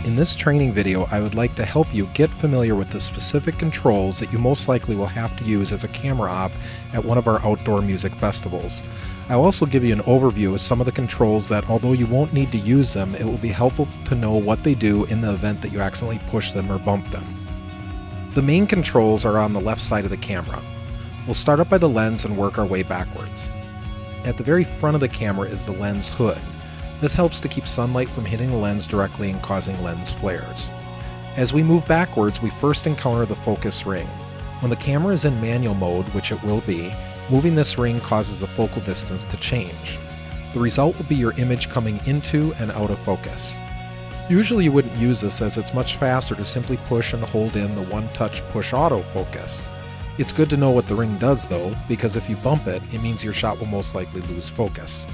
In this training video, I would like to help you get familiar with the specific controls that you most likely will have to use as a camera op at one of our outdoor music festivals. I'll also give you an overview of some of the controls that, although you won't need to use them, it will be helpful to know what they do in the event that you accidentally push them or bump them. The main controls are on the left side of the camera. We'll start up by the lens and work our way backwards. At the very front of the camera is the lens hood. This helps to keep sunlight from hitting the lens directly and causing lens flares. As we move backwards, we first encounter the focus ring. When the camera is in manual mode, which it will be, moving this ring causes the focal distance to change. The result will be your image coming into and out of focus. Usually you wouldn't use this as it's much faster to simply push and hold in the one-touch push autofocus. It's good to know what the ring does though, because if you bump it, it means your shot will most likely lose focus.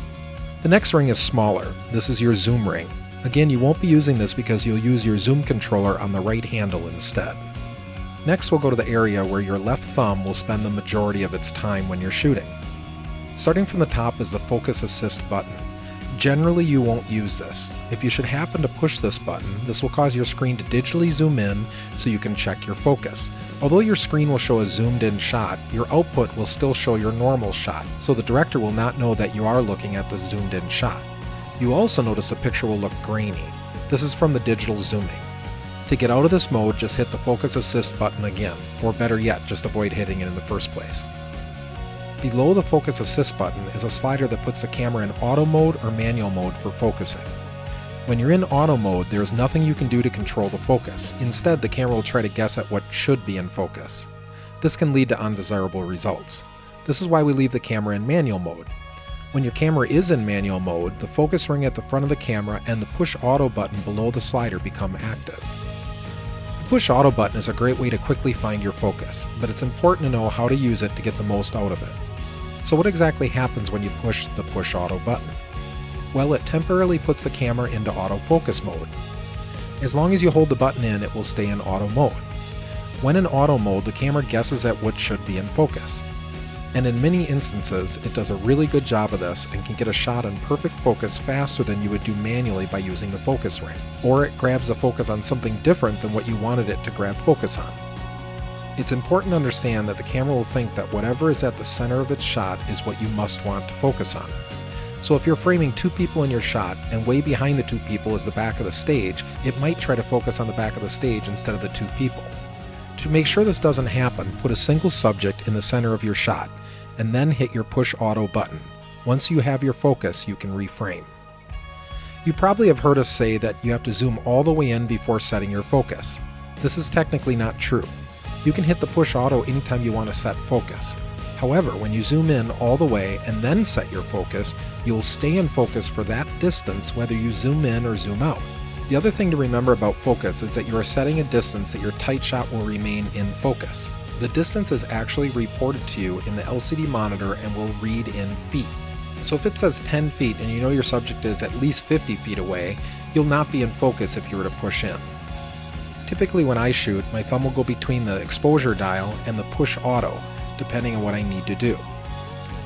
The next ring is smaller. This is your zoom ring. Again, you won't be using this because you'll use your zoom controller on the right handle instead. Next, we'll go to the area where your left thumb will spend the majority of its time when you're shooting. Starting from the top is the focus assist button. Generally, you won't use this. If you should happen to push this button, this will cause your screen to digitally zoom in so you can check your focus. Although your screen will show a zoomed in shot, your output will still show your normal shot, so the director will not know that you are looking at the zoomed in shot. You also notice the picture will look grainy. This is from the digital zooming. To get out of this mode, just hit the focus assist button again, or better yet, just avoid hitting it in the first place. Below the focus assist button is a slider that puts the camera in auto mode or manual mode for focusing. When you're in auto mode, there is nothing you can do to control the focus. Instead, the camera will try to guess at what should be in focus. This can lead to undesirable results. This is why we leave the camera in manual mode. When your camera is in manual mode, the focus ring at the front of the camera and the push auto button below the slider become active. The push auto button is a great way to quickly find your focus, but it's important to know how to use it to get the most out of it. So what exactly happens when you push the push auto button? Well, it temporarily puts the camera into autofocus mode. As long as you hold the button in, it will stay in auto mode. When in auto mode, the camera guesses at what should be in focus. And in many instances, it does a really good job of this and can get a shot in perfect focus faster than you would do manually by using the focus ring. Or it grabs a focus on something different than what you wanted it to grab focus on. It's important to understand that the camera will think that whatever is at the center of its shot is what you must want to focus on. So if you're framing two people in your shot and way behind the two people is the back of the stage, it might try to focus on the back of the stage instead of the two people. To make sure this doesn't happen, put a single subject in the center of your shot and then hit your push auto button. Once you have your focus, you can reframe. You probably have heard us say that you have to zoom all the way in before setting your focus. This is technically not true. You can hit the push auto anytime you want to set focus. However, when you zoom in all the way and then set your focus, you'll stay in focus for that distance whether you zoom in or zoom out. The other thing to remember about focus is that you are setting a distance that your tight shot will remain in focus. The distance is actually reported to you in the LCD monitor and will read in feet. So if it says 10 feet and you know your subject is at least 50 feet away, you'll not be in focus if you were to push in. Typically when I shoot, my thumb will go between the exposure dial and the push auto, depending on what I need to do.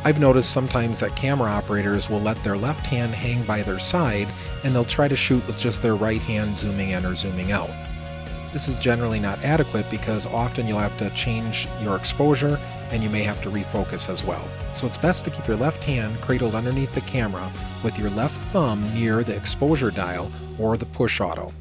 I've noticed sometimes that camera operators will let their left hand hang by their side and they'll try to shoot with just their right hand zooming in or zooming out. This is generally not adequate because often you'll have to change your exposure and you may have to refocus as well. So it's best to keep your left hand cradled underneath the camera with your left thumb near the exposure dial or the push auto.